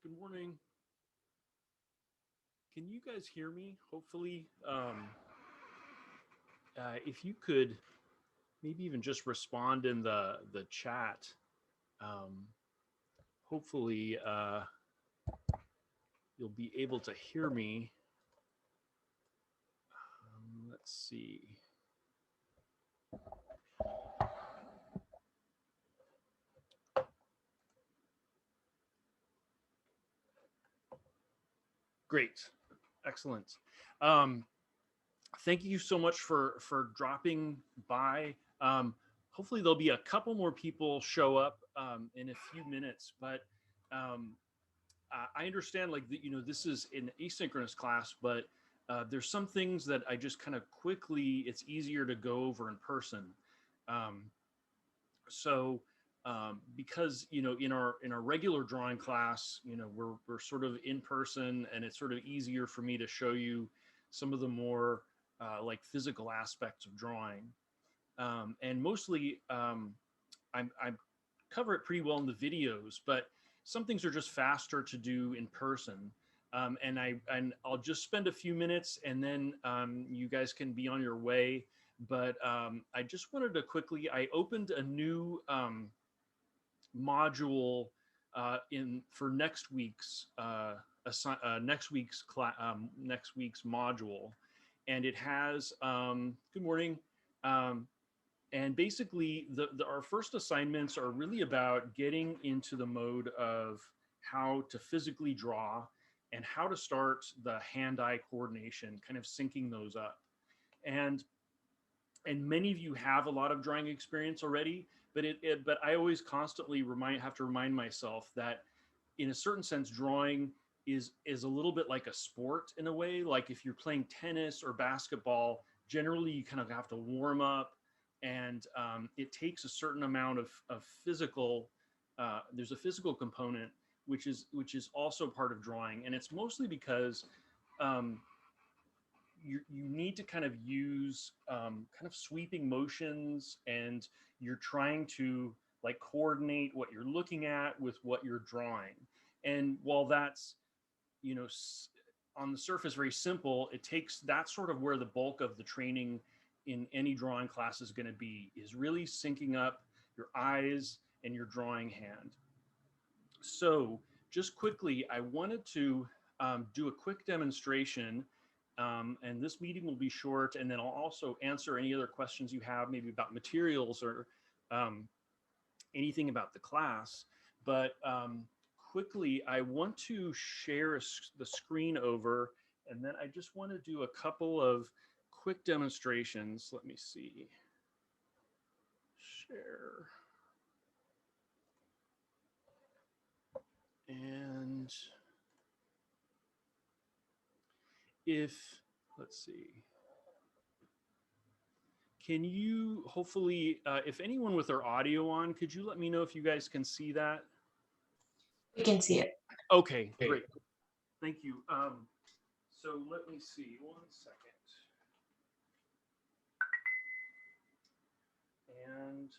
Good morning. Can you guys hear me? Hopefully, if you could maybe even just respond in the chat. Um, Hopefully, you'll be able to hear me. Let's see. Great, excellent. Thank you so much for dropping by. Hopefully, there'll be a couple more people show up in a few minutes, but um, I understand this is an asynchronous class, but there's some things that I just kind of quickly, it's easier to go over in person. Um, so because in our regular drawing class, we're sort of in person, and it's sort of easier for me to show you some of the more like physical aspects of drawing, and mostly I cover it pretty well in the videos, but some things are just faster to do in person. And I'll just spend a few minutes, and then you guys can be on your way. But I just wanted to quickly, I opened a new module in for next week's module, and it has good morning. Um, and basically, our first assignments are really about getting into the mode of how to physically draw and how to start the hand-eye coordination, kind of syncing those up. And many of you have a lot of drawing experience already, but but I always constantly have to remind myself that in a certain sense, drawing is a little bit like a sport in a way. Like if you're playing tennis or basketball, generally you kind of have to warm up, and it takes a certain amount of physical. There's a physical component which is also part of drawing, and it's mostly because um, you need to kind of use kind of sweeping motions, and you're trying to like coordinate what you're looking at with what you're drawing. And while that's, you know, on the surface very simple, it takes, that's sort of where the bulk of the training in any drawing class is going to be, is really syncing up your eyes and your drawing hand. So just quickly, I wanted to do a quick demonstration, and this meeting will be short, and then I'll also answer any other questions you have, maybe about materials or um, anything about the class. But quickly, I want to share the screen over, and then I just want to do a couple of quick demonstrations. Let me see. Share. And let's see. Can you hopefully, if anyone with their audio on, could you let me know if you guys can see that? We can see it. Okay, great. Thank you. So let me see, 1 second. And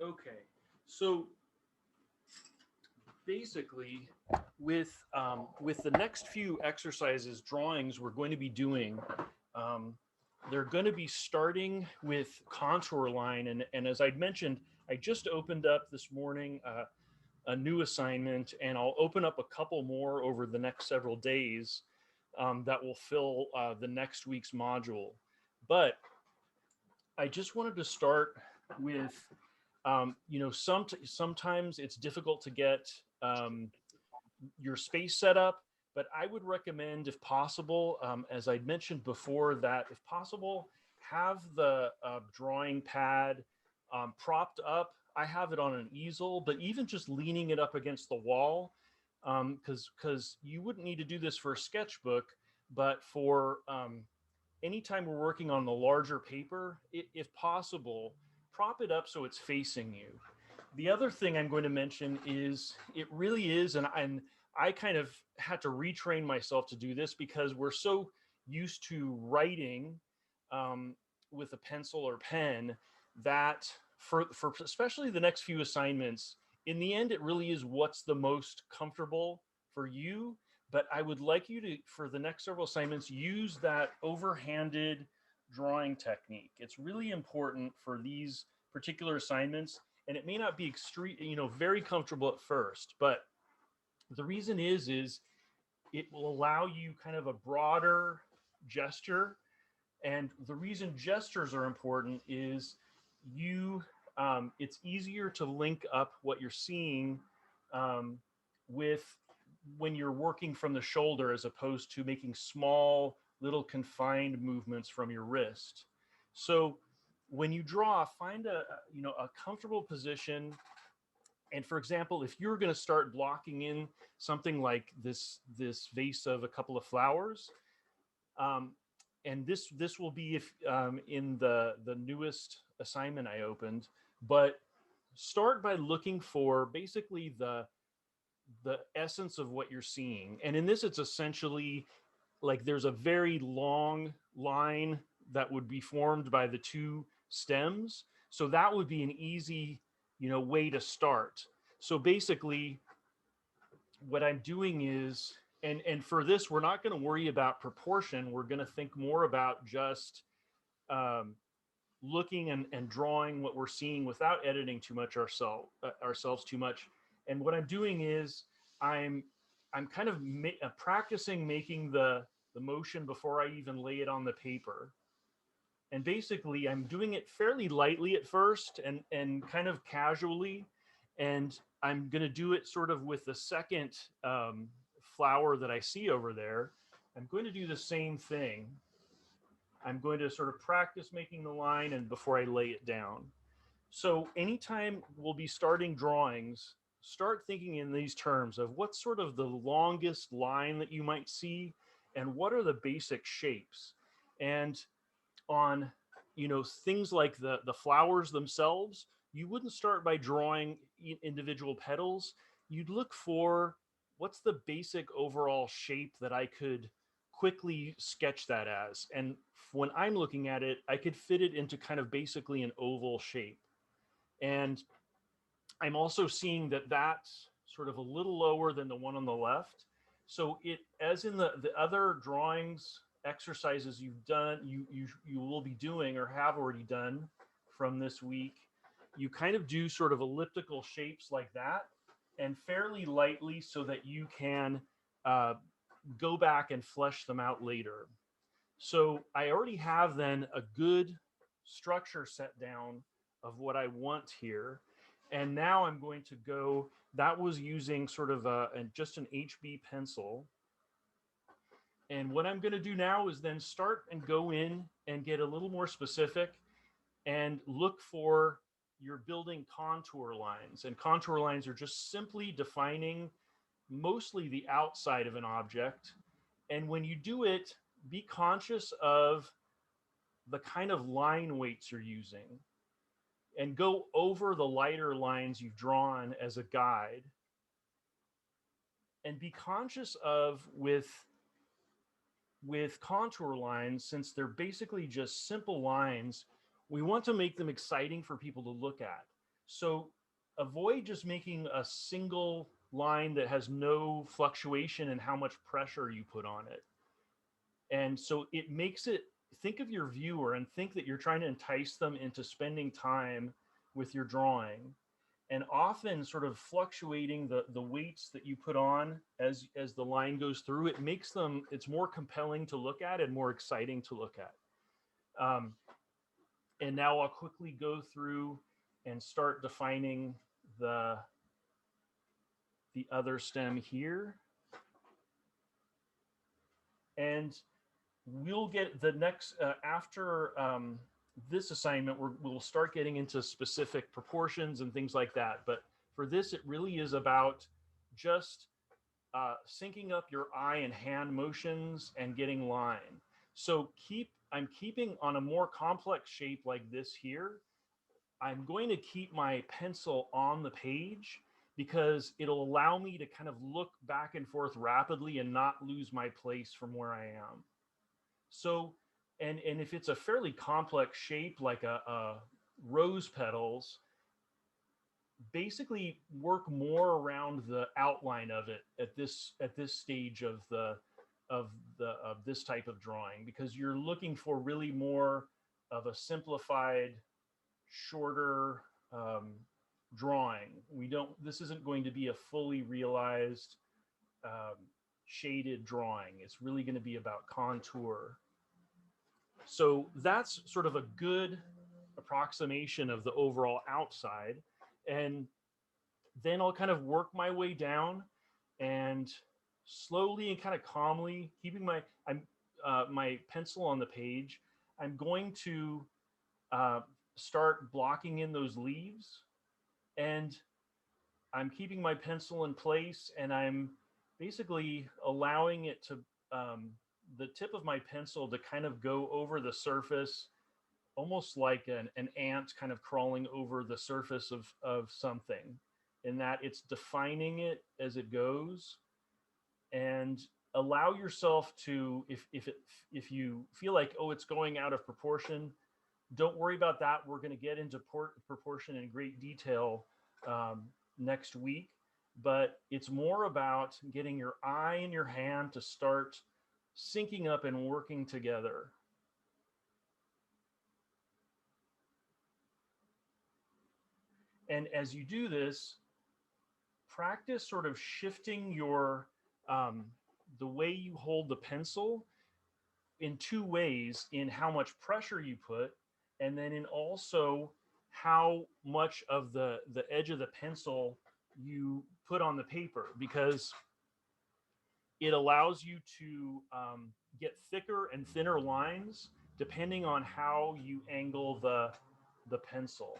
okay, so basically, with the next few exercises, drawings we're going to be doing, they're going to be starting with contour line, and as I'd mentioned, I just opened up this morning a new assignment, and I'll open up a couple more over the next several days that will fill the next week's module. But I just wanted to start with, sometimes it's difficult to get your space set up, but I would recommend, if possible, as I'd mentioned before, that if possible, have the drawing pad propped up. I have it on an easel, but even just leaning it up against the wall, because you wouldn't need to do this for a sketchbook, but for anytime we're working on the larger paper, if possible, prop it up so it's facing you. The other thing I'm going to mention is it really is, and I kind of had to retrain myself to do this because we're so used to writing um, with a pencil or pen that for especially the next few assignments, in the end, it really is what's the most comfortable for you. But I would like you to, for the next several assignments, use that overhanded drawing technique. It's really important for these particular assignments, and it may not be extreme, very comfortable at first, but the reason is it will allow you kind of a broader gesture. And the reason gestures are important is you it's easier to link up what you're seeing um, with when you're working from the shoulder as opposed to making small little confined movements from your wrist. So when you draw, find a comfortable position. And for example, if you're going to start blocking in something like this vase of a couple of flowers, um, and this will be if in the newest assignment I opened, but start by looking for basically the essence of what you're seeing. And in this, it's essentially like there's a very long line that would be formed by the two stems. So that would be an easy, way to start. So basically, what I'm doing is, and for this, we're not going to worry about proportion. We're going to think more about just um, looking and drawing what we're seeing without editing too much ourselves too much. And what I'm doing is I'm I'm kind of practicing making the motion before I even lay it on the paper. And basically, I'm doing it fairly lightly at first and kind of casually. And I'm going to do it sort of with the second flower that I see over there. I'm going to do the same thing. I'm going to sort of practice making the line and before I lay it down. So anytime we'll be starting drawings, start thinking in these terms of what's sort of the longest line that you might see and what are the basic shapes. And on things like the flowers themselves, you wouldn't start by drawing individual petals. You'd look for what's the basic overall shape that I could quickly sketch that as. And when I'm looking at it, I could fit it into kind of basically an oval shape. And I'm also seeing that that's sort of a little lower than the one on the left. So it, as in the other drawings exercises you've done, you will be doing or have already done from this week, you kind of do sort of elliptical shapes like that and fairly lightly so that you can uh, go back and flesh them out later. So I already have then a good structure set down of what I want here. And now I'm going to go, that was using sort of just an HB pencil. And what I'm going to do now is then start and go in and get a little more specific and look for your building contour lines. And contour lines are just simply defining mostly the outside of an object. And when you do it, be conscious of the kind of line weights you're using and go over the lighter lines you've drawn as a guide and be conscious of with contour lines, since they're basically just simple lines, we want to make them exciting for people to look at. So avoid just making a single line that has no fluctuation in how much pressure you put on it. And so it makes it, think of your viewer and think that you're trying to entice them into spending time with your drawing, and often sort of fluctuating the weights that you put on as the line goes through. It makes them, it's more compelling to look at and more exciting to look at. And now I'll quickly go through and start defining the other stem here. And we'll get the next, after this assignment, we'll start getting into specific proportions and things like that. But for this, it really is about just syncing up your eye and hand motions and getting line. So I'm keeping on a more complex shape like this here. I'm going to keep my pencil on the page because it'll allow me to kind of look back and forth rapidly and not lose my place from where I am. So, and if it's a fairly complex shape like a rose petals, basically work more around the outline of it at this stage of this type of drawing, because you're looking for really more of a simplified, shorter drawing. This isn't going to be a fully realized um, shaded drawing. It's really going to be about contour. So that's sort of a good approximation of the overall outside. And then I'll kind of work my way down and slowly and kind of calmly, keeping my pencil on the page, I'm going to uh, start blocking in those leaves, and I'm keeping my pencil in place, and I'm basically allowing it to the tip of my pencil to kind of go over the surface, almost like an ant kind of crawling over the surface of something, in that it's defining it as it goes. And allow yourself to, if you feel like, oh, it's going out of proportion, don't worry about that. We're going to get into proportion in great detail next week. But it's more about getting your eye and your hand to start syncing up and working together. And as you do this, practice sort of shifting your the way you hold the pencil in two ways: in how much pressure you put, and then in also how much of the edge of the pencil you put on the paper, because it allows you to get thicker and thinner lines depending on how you angle the pencil.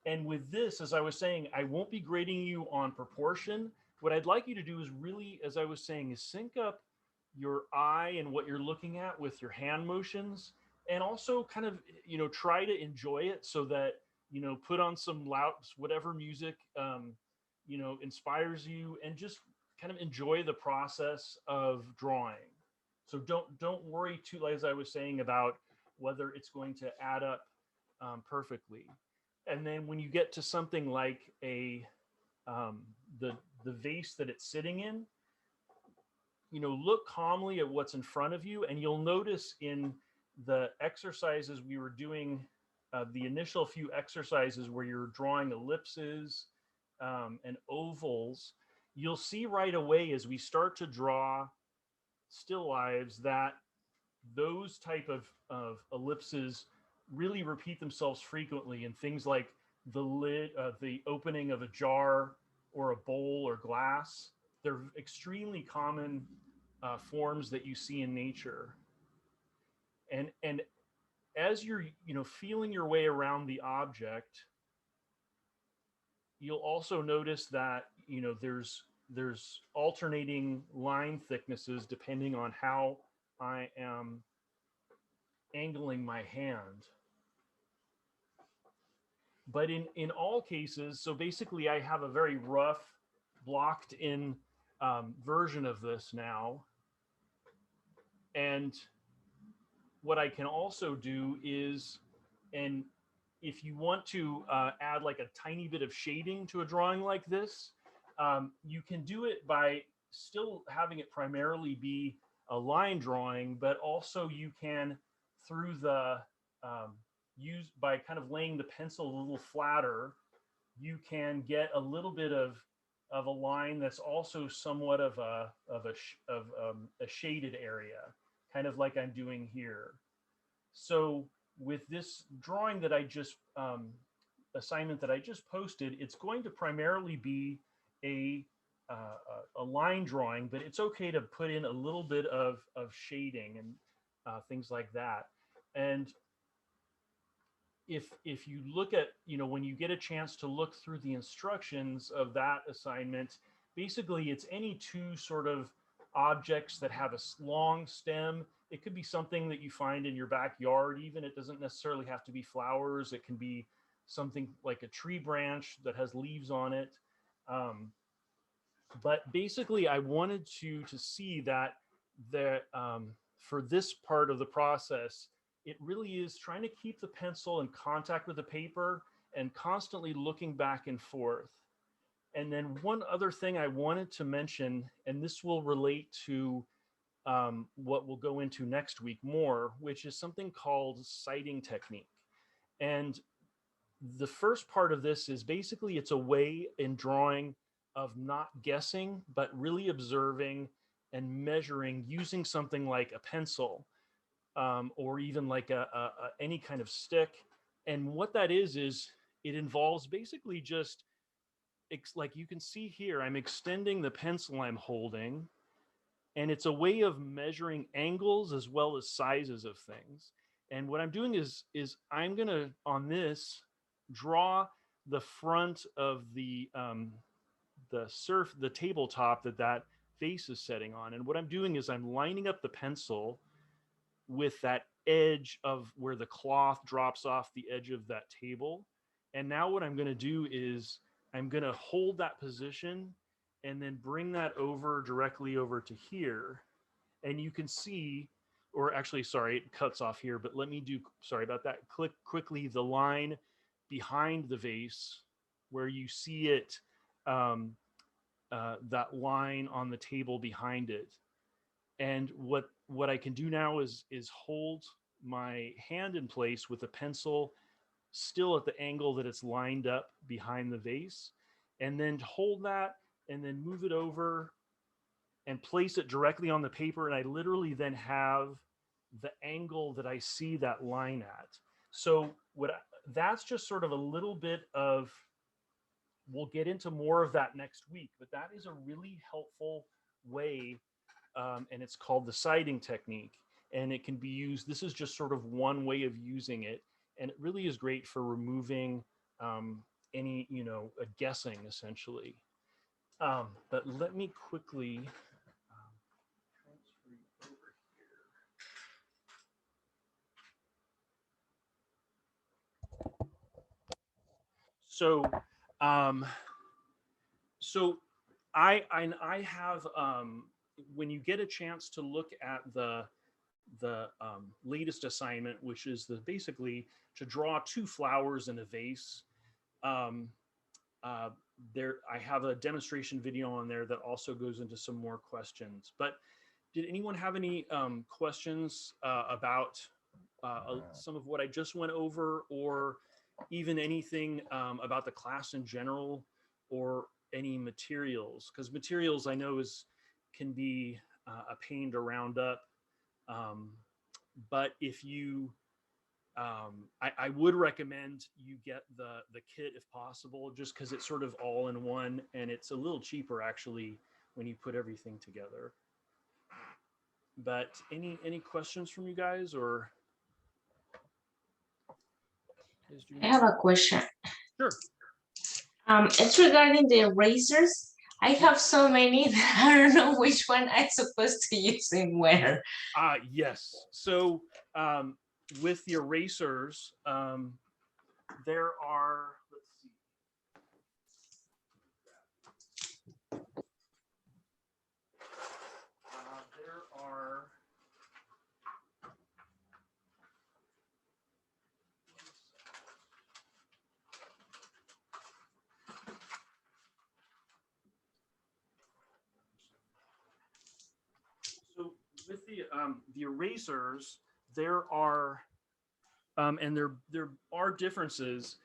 And with this, as I was saying, I won't be grading you on proportion. What I'd like you to do is really, as I was saying, is sync up your eye and what you're looking at with your hand motions, and also kind of, try to enjoy it, so that, put on some loud, whatever music, inspires you, and just kind of enjoy the process of drawing. So don't worry too, as I was saying, about whether it's going to add up perfectly. And then when you get to something like a um, the vase that it's sitting in, look calmly at what's in front of you, and you'll notice in the exercises we were doing, the initial few exercises where you're drawing ellipses and ovals, you'll see right away as we start to draw still lives that those type of ellipses really repeat themselves frequently in things like the lid, the opening of a jar or a bowl or glass. They're extremely common forms that you see in nature. And as you're feeling your way around the object, you'll also notice that there's alternating line thicknesses depending on how I am angling my hand. But in all cases, so basically I have a very rough, blocked in version of this now. And what I can also do is, and if you want to add like a tiny bit of shading to a drawing like this, you can do it by still having it primarily be a line drawing, but also you can, through the use by kind of laying the pencil a little flatter, you can get a little bit of a line that's also somewhat of a shaded area, kind of like I'm doing here. So with this drawing that I just assignment that I just posted, it's going to primarily be a a line drawing, but it's okay to put in a little bit of shading and things like that. And if you look at, when you get a chance to look through the instructions of that assignment, basically it's any two sort of objects that have a long stem. It could be something that you find in your backyard, even. It doesn't necessarily have to be flowers. It can be something like a tree branch that has leaves on it. But basically, I wanted to see that for this part of the process, it really is trying to keep the pencil in contact with the paper and constantly looking back and forth. And then one other thing I wanted to mention, and this will relate to what we'll go into next week more, which is something called sighting technique. And the first part of this is basically it's a way in drawing of not guessing, but really observing and measuring using something like a pencil, or even like any kind of stick. And what that is it involves basically just, like you can see here, I'm extending the pencil I'm holding, and it's a way of measuring angles as well as sizes of things. And what I'm doing is I'm gonna, on this, draw the front of the tabletop that face is setting on. And what I'm doing is I'm lining up the pencil with that edge of where the cloth drops off the edge of that table. And now what I'm going to do is I'm going to hold that position and then bring that over directly over to here. And you can see, or actually, sorry, it cuts off here, but let me do, sorry about that. Click quickly the line behind the vase where you see it, that line on the table behind it. And what I can do now is hold my hand in place with the pencil still at the angle that it's lined up behind the vase, and then hold that and then move it over and place it directly on the paper. And I literally then have the angle that I see that line at. So that's just sort of a little bit of, we'll get into more of that next week, but that is a really helpful way. And it's called the sighting technique, and it can be used. This is just sort of one way of using it, and it really is great for removing any, a guessing essentially. But let me quickly transfer you over here. So I have, when you get a chance to look at the latest assignment, which is basically to draw two flowers in a vase. There, I have a demonstration video on there that also goes into some more questions. But did anyone have any questions about some of what I just went over, or even anything about the class in general, or any materials? Because materials, I know, can be a pain to round up. But if you, I would recommend you get the kit if possible, just because it's sort of all in one, and it's a little cheaper actually when you put everything together. But any questions from you guys, or? I have a question. Sure. It's regarding the erasers. I have so many that I don't know which one I'm supposed to use and where. Yes. So with the erasers, there are, let's see. There are, so with the erasers, there are, and there are differences.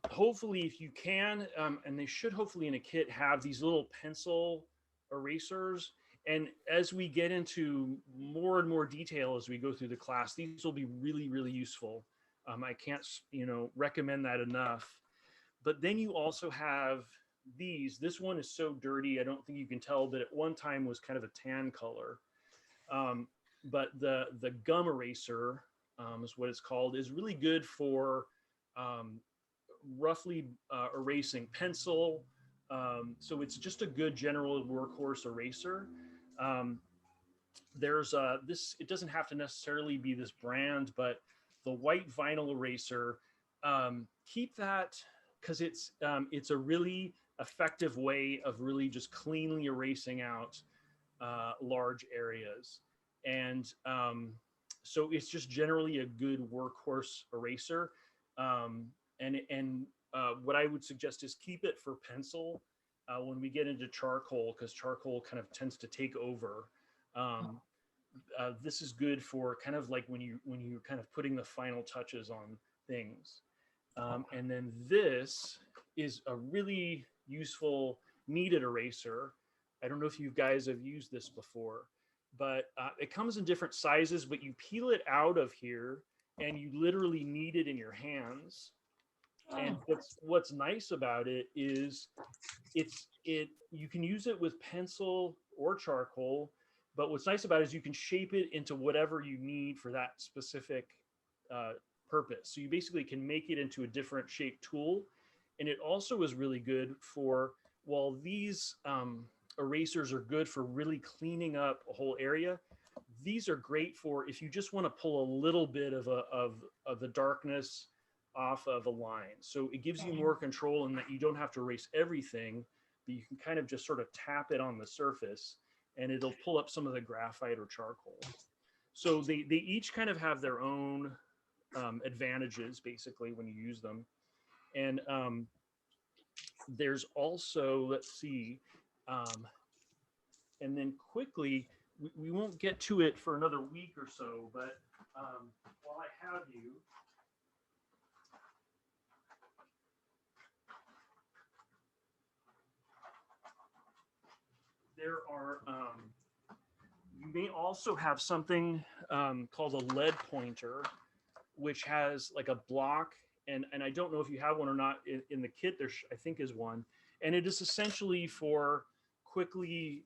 Hopefully, if you can, and they should hopefully in a kit have these little pencil erasers. And as we get into more and more detail as we go through the class, these will be really, really useful. I can't, recommend that enough. But then you also have this one is so dirty, I don't think you can tell, but at one time was kind of a tan color. Um, but the gum eraser is what it's called, is really good for um, roughly erasing pencil. So it's just a good general workhorse eraser. Um, there's this, it doesn't have to necessarily be this brand, but the white vinyl eraser, keep that, because it's a really effective way of really just cleanly erasing out large areas. And so it's just generally a good workhorse eraser. Um, and what I would suggest is keep it for pencil when we get into charcoal, because charcoal kind of tends to take over. Um, this is good for kind of like when you're kind of putting the final touches on things. And then this is a really useful kneaded eraser. I don't know if you guys have used this before, but it comes in different sizes, but you peel it out of here and you literally knead it in your hands. And Oh, what's nice about it is it you can use it with pencil or charcoal, but what's nice about it is you can shape it into whatever you need for that specific uh, purpose. So you basically can make it into a different shaped tool. And it also is really good for, while these erasers are good for really cleaning up a whole area, these are great for if you just want to pull a little bit of the darkness off of a line. So it gives you more control in that you don't have to erase everything, but you can kind of just sort of tap it on the surface and it'll pull up some of the graphite or charcoal. So they each kind of have their own advantages basically when you use them. And there's also, let's see, um, and then quickly, we won't get to it for another week or so, but while I have you, there are, you may also have something called a lead pointer, which has like a block. And I don't know if you have one or not in the kit. There, I think, is one. And it is essentially for quickly,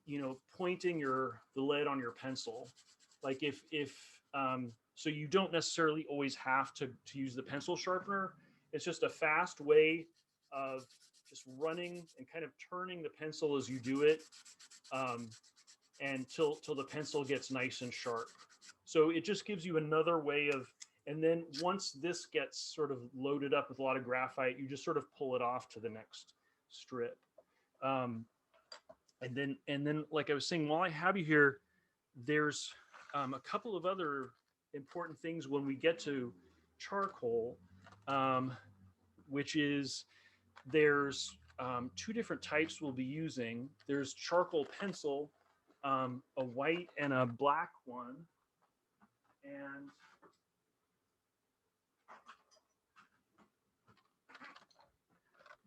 pointing the lead on your pencil. Like if so you don't necessarily always have to use the pencil sharpener. It's just a fast way of just running and kind of turning the pencil as you do it, um, and till the pencil gets nice and sharp. So it just gives you another way of, and then once this gets sort of loaded up with a lot of graphite, you just sort of pull it off to the next strip. Um, and then, like I was saying, while I have you here, there's a couple of other important things when we get to charcoal, um, which is there's two different types we'll be using. There's charcoal pencil, a white and a black one. And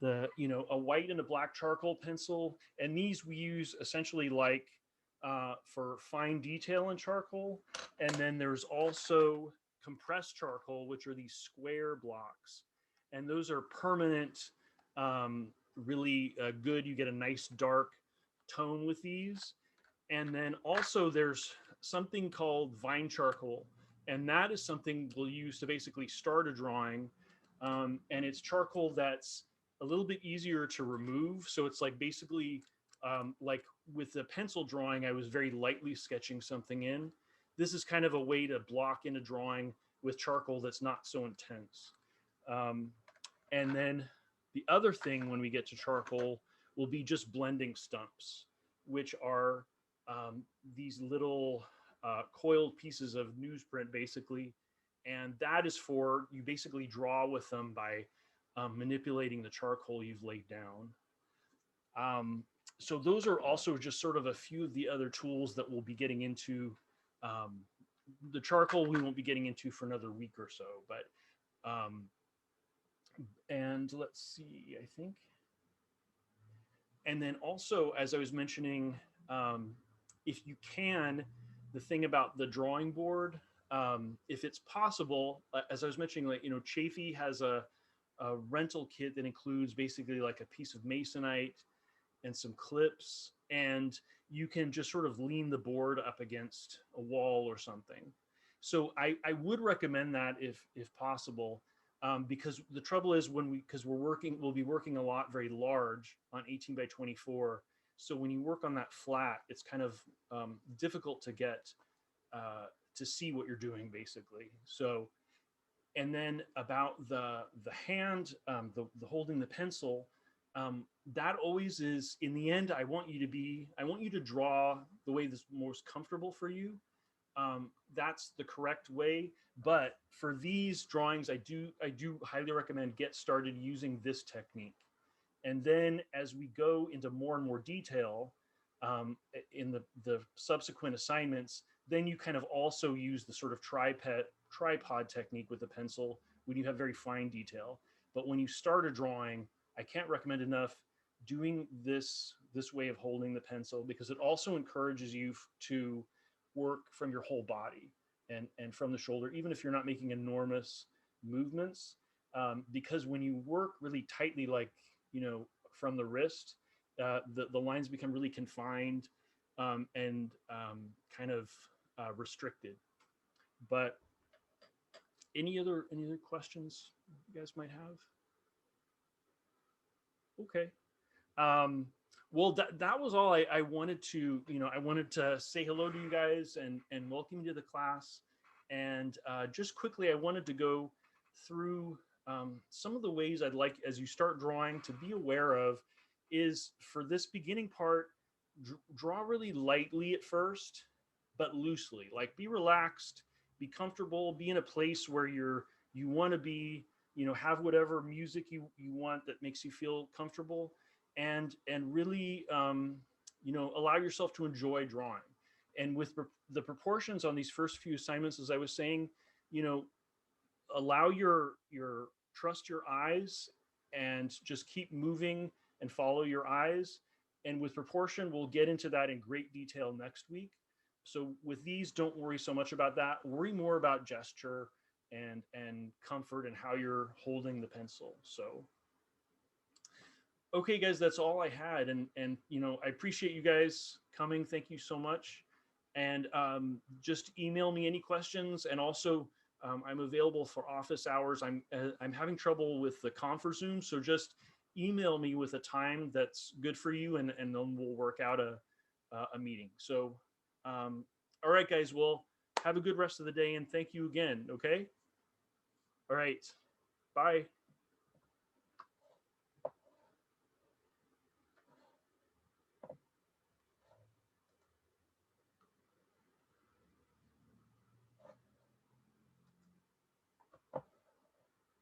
a white and a black charcoal pencil, and these we use essentially like for fine detail in charcoal. And then there's also compressed charcoal, which are these square blocks, and those are permanent, really good. You get a nice dark tone with these. And then also there's something called vine charcoal, and that is something we'll use to basically start a drawing. And it's charcoal that's a little bit easier to remove. So it's like basically, like with the pencil drawing, I was very lightly sketching something in. This is kind of a way to block in a drawing with charcoal that's not so intense. Um, and then the other thing when we get to charcoal will be just blending stumps, which are these little coiled pieces of newsprint, basically. And that is for, you basically draw with them by manipulating the charcoal you've laid down. So those are also just sort of a few of the other tools that we'll be getting into. Um, the charcoal we won't be getting into for another week or so, but and let's see, I think. And then also, as I was mentioning, if you can, the thing about the drawing board, if it's possible, as I was mentioning, like, Chafee has a rental kit that includes basically like a piece of masonite and some clips, and you can just sort of lean the board up against a wall or something. So I would recommend that if possible, because the trouble is because we'll be working a lot very large on 18 by 24. So when you work on that flat, it's kind of difficult to get to see what you're doing basically. So, and then about the hand, the holding the pencil, that always is in the end. I want you to draw the way that's most comfortable for you. That's the correct way. But for these drawings, I do highly recommend get started using this technique. And then as we go into more and more detail in the subsequent assignments, then you kind of also use the sort of tripod technique with the pencil when you have very fine detail. But when you start a drawing, I can't recommend enough doing this way of holding the pencil, because it also encourages you to work from your whole body and from the shoulder, even if you're not making enormous movements. Because when you work really tightly, like, from the wrist, the lines become really confined and kind of restricted. But any other questions you guys might have? Okay. Um, well, that was all I wanted to, I wanted to say hello to you guys and welcome you to the class. And just quickly, I wanted to go through some of the ways I'd like, as you start drawing, to be aware of is for this beginning part, draw really lightly at first, but loosely. Like, be relaxed, be comfortable, be in a place where you want to be, have whatever music you want that makes you feel comfortable, and really allow yourself to enjoy drawing. And with the proportions on these first few assignments, as I was saying, you know allow your trust your eyes and just keep moving and follow your eyes. And with proportion, we'll get into that in great detail next week. So with these, don't worry so much about that. Worry more about gesture and comfort and how you're holding the pencil. So okay, guys, that's all I had. And I appreciate you guys coming. Thank you so much. And just email me any questions. And also, I'm available for office hours. I'm having trouble with the conference Zoom, so just email me with a time that's good for you, and then we'll work out a meeting. So, all right, guys. Well, have a good rest of the day, and thank you again. Okay. All right. Bye.